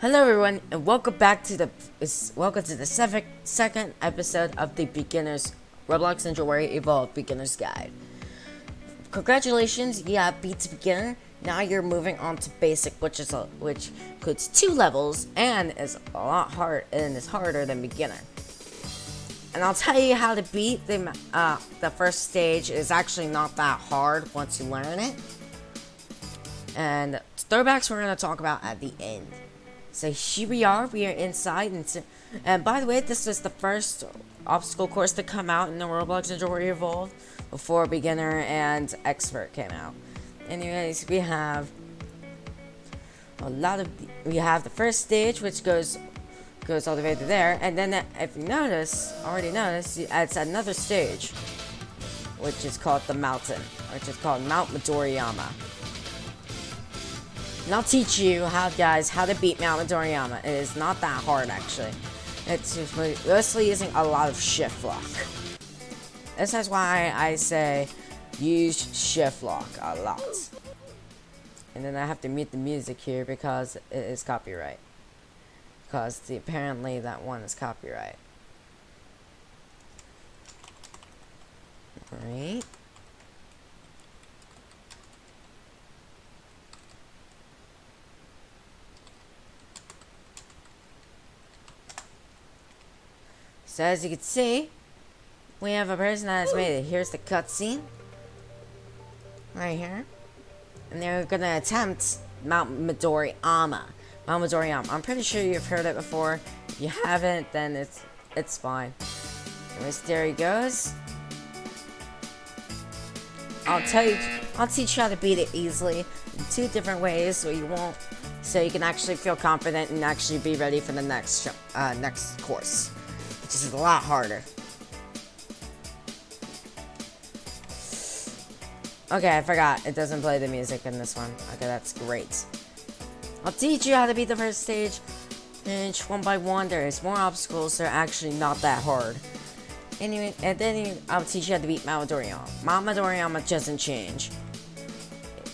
Hello everyone, and welcome to the second episode of the Beginners Roblox Ninja Warrior Evolved Beginner's Guide. Congratulations, you have beat beginner. Now you're moving on to basic, which includes 2 levels and is a lot hard and is harder than beginner. And I'll tell you how to beat the first stage. Is actually not that hard once you learn it. And throwbacks we're going to talk about at the end. So here we are inside, and by the way, this is the first obstacle course to come out in the Roblox Ninja Warrior Evolved before beginner and expert came out. Anyways, we have the first stage, which goes all the way to there, and then if you already noticed, it's another stage, which is called the mountain, which is called Mount Midoriyama. And I'll teach you how to beat Mount Midoriyama. It is not that hard, actually. It's just mostly using a lot of shift lock. This is why I say use shift lock a lot. And then I have to mute the music here because it is copyright. Because apparently that one is copyright. Alright. So as you can see, we have a person that has made it. Here's the cutscene. Right here. And they're gonna attempt Mount Midoriyama. Mount Midoriyama. I'm pretty sure you've heard it before. If you haven't, then it's fine. Anyways, there he goes. I'll teach you how to beat it easily in 2 different ways, so you can actually feel confident and actually be ready for the next course, which is a lot harder. Okay, I forgot. It doesn't play the music in this one. Okay, that's great. I'll teach you how to beat the first stage. And one by one, there is more obstacles. They're actually not that hard. Anyway, and then I'll teach you how to beat Mount Midoriyama. Mount Midoriyama doesn't change.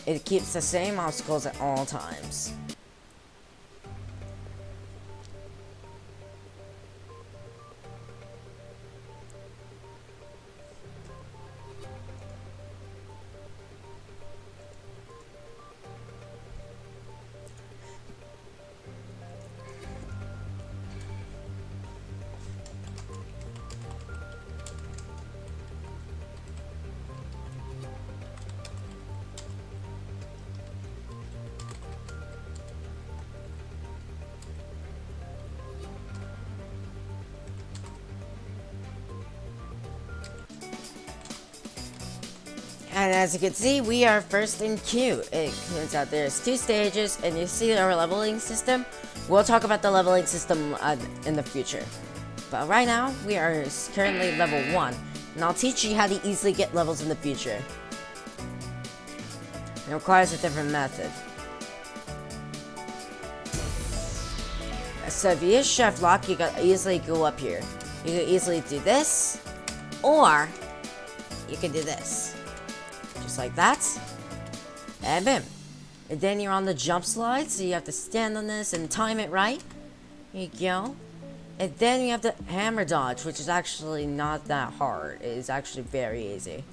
It keeps the same obstacles at all times. And as you can see, we are first in queue. It turns out there's 2 stages, and you see our leveling system. We'll talk about the leveling system in the future. But right now, we are currently level 1, and I'll teach you how to easily get levels in the future. It requires a different method. So if you use shift lock, you can easily go up here. You can easily do this, or you can do this. Just like that, and boom. And then you're on the jump slide, so you have to stand on this and time it right. Here you go. And then you have the hammer dodge, which is actually not that hard. It is actually very easy.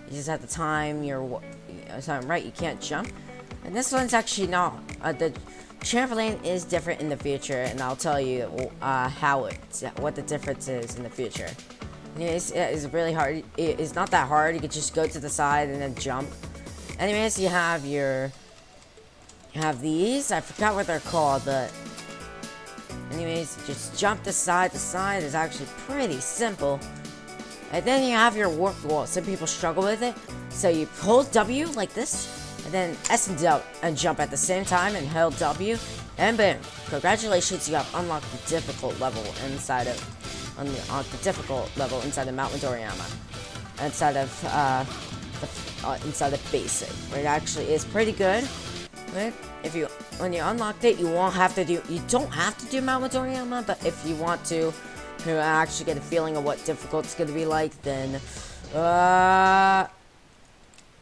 You just have to time your time right. You can't jump. And this one's actually not. The trampoline is different in the future, and I'll tell you what the difference is in the future. It's really hard. It's not that hard. You can just go to the side and then jump. Anyways, you have these. I forgot what they're called, but anyways, just jump to side to side. Is actually pretty simple. And then you have your warp wall. Some people struggle with it, so you hold W like this, and then S and jump at the same time, and hold W, and boom! Congratulations, you have unlocked the difficult level inside of. On the difficult level inside of Mount Midoriyama, inside of basic, where it actually is pretty good. But when you unlocked it, you don't have to do Mount Midoriyama, but if you want to actually get a feeling of what difficult it's gonna be like, then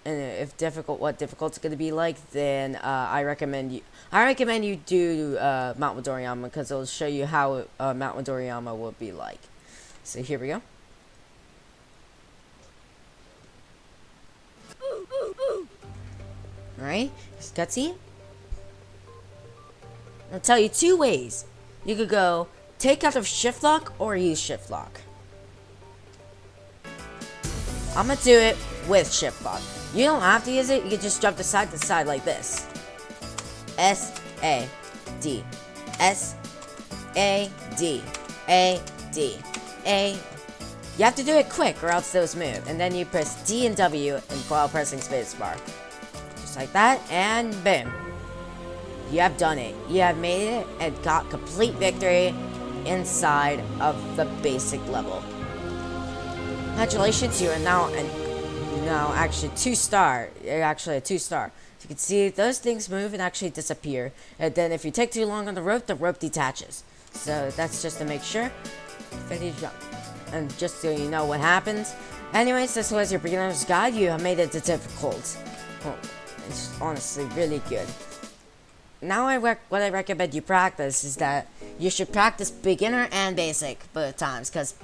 and if what difficult's gonna be like, then I recommend you do Mount Midoriyama, because it'll show you how Mount Midoriyama will be like. So here we go. Alright, here's the cutscene. I'll tell you two ways. You could go take out of shift lock or use shift lock. I'm gonna do it with shift lock. You don't have to use it, you can just jump side to side like this. S-A-D. S-A-D. A-D. A. You have to do it quick or else those move. And then you press D and W and while pressing spacebar. Just like that, and boom. You have done it. You have made it and got complete victory inside of the basic level. Congratulations, you are now actually 2-star. You're actually a 2-star. You can see those things move and actually disappear. And then if you take too long on the rope detaches. So that's just to make sure. Finish jump. And just so you know what happens. Anyways, this was your beginner's guide. You have made it to difficult. Well, it's honestly really good. Now what I recommend you practice is that you should practice beginner and basic both times, because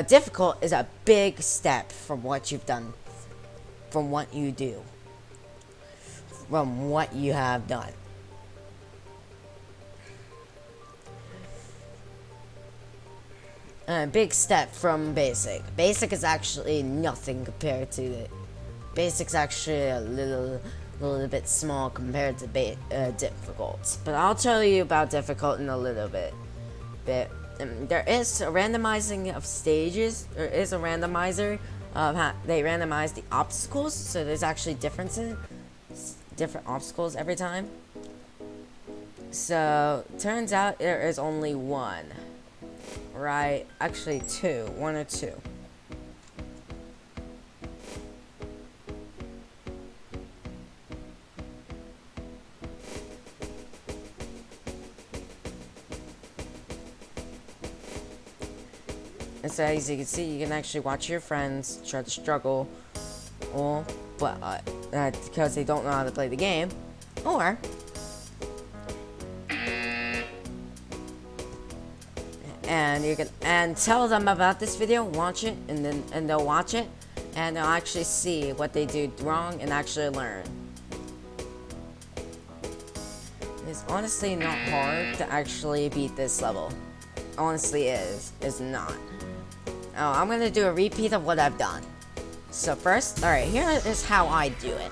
difficult is a big step from what you've done, from what you do, from what you have done. A big step from basic. Basic is actually nothing compared to it. Basic's actually a little bit small compared to difficult. But I'll tell you about difficult in a little bit. There is a randomizing of stages. There is a randomizer of how they randomize the obstacles. So there's actually different obstacles every time. So turns out there is only one. Right? Actually two. One or two. And so as you can see, you can actually watch your friends try to struggle, but because they don't know how to play the game, or and you can tell them about this video, watch it, and they'll watch it, and they'll actually see what they do wrong and actually learn. It's honestly not hard to actually beat this level. Honestly, is not. Oh, I'm gonna do a repeat of what I've done. So first, alright, here is how I do it.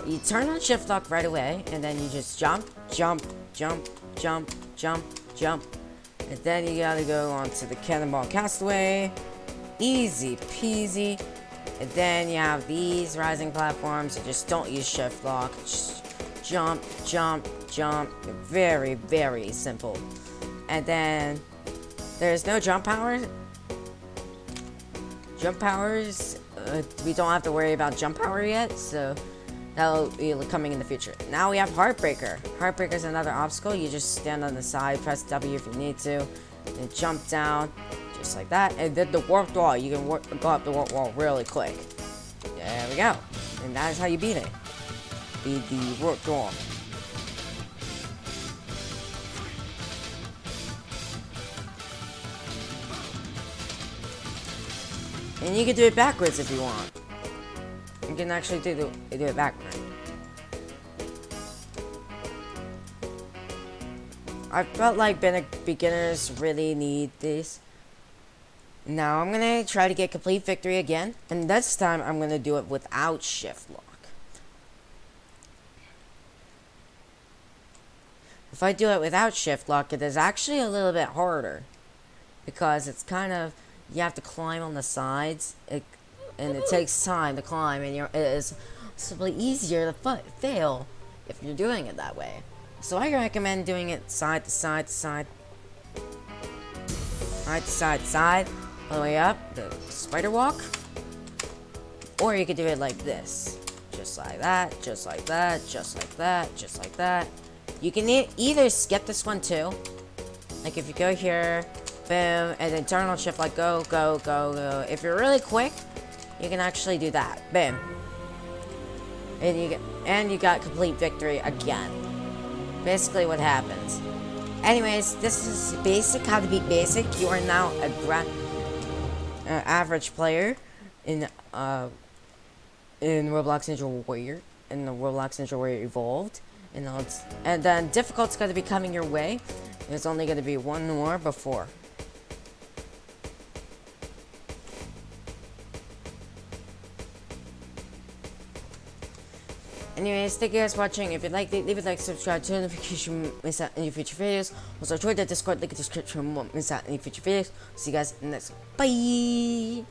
You turn on shift lock right away, and then you just jump, jump, jump, jump, jump, jump. And then you gotta go onto the cannonball castaway. Easy peasy. And then you have these rising platforms. You just don't use shift lock. Just jump, jump, jump. Very, very simple. And then there's no jump power. Jump powers, we don't have to worry about jump power yet, so that'll be coming in the future. Now we have Heartbreaker. Heartbreaker is another obstacle. You just stand on the side, press W if you need to, and jump down, just like that. And then the warped wall, you can go up the warped wall really quick. There we go. And that is how you beat it. Beat the warped wall. And you can do it backwards if you want. You can actually do it backwards. I felt like beginners really need this. Now I'm gonna try to get complete victory again, and this time I'm gonna do it without shift lock. If I do it without shift lock, it is actually a little bit harder, because it's kind of, you have to climb on the sides, and it takes time to climb, and it is simply easier to fail if you're doing it that way. So I recommend doing it side to side to side, side to side to side, all the way up, the spider walk. Or you could do it like this, just like that, just like that, just like that, just like that. You can either skip this one too, like if you go here, boom, and then turn on shift like go, go, go, go. If you're really quick, you can actually do that. Boom. and you got complete victory again. Basically, what happens. Anyways, this is basic. How to beat basic. You are now a average player in Roblox Ninja Warrior, in the Roblox Ninja Warrior Evolved, and then difficult's going to be coming your way. There's only going to be one more before. Anyways, thank you guys for watching. If you liked it, leave a like, subscribe, turn notification, miss out any future videos. Also, join the Discord, link in the description, won't miss out any future videos. See you guys in the next one. Bye!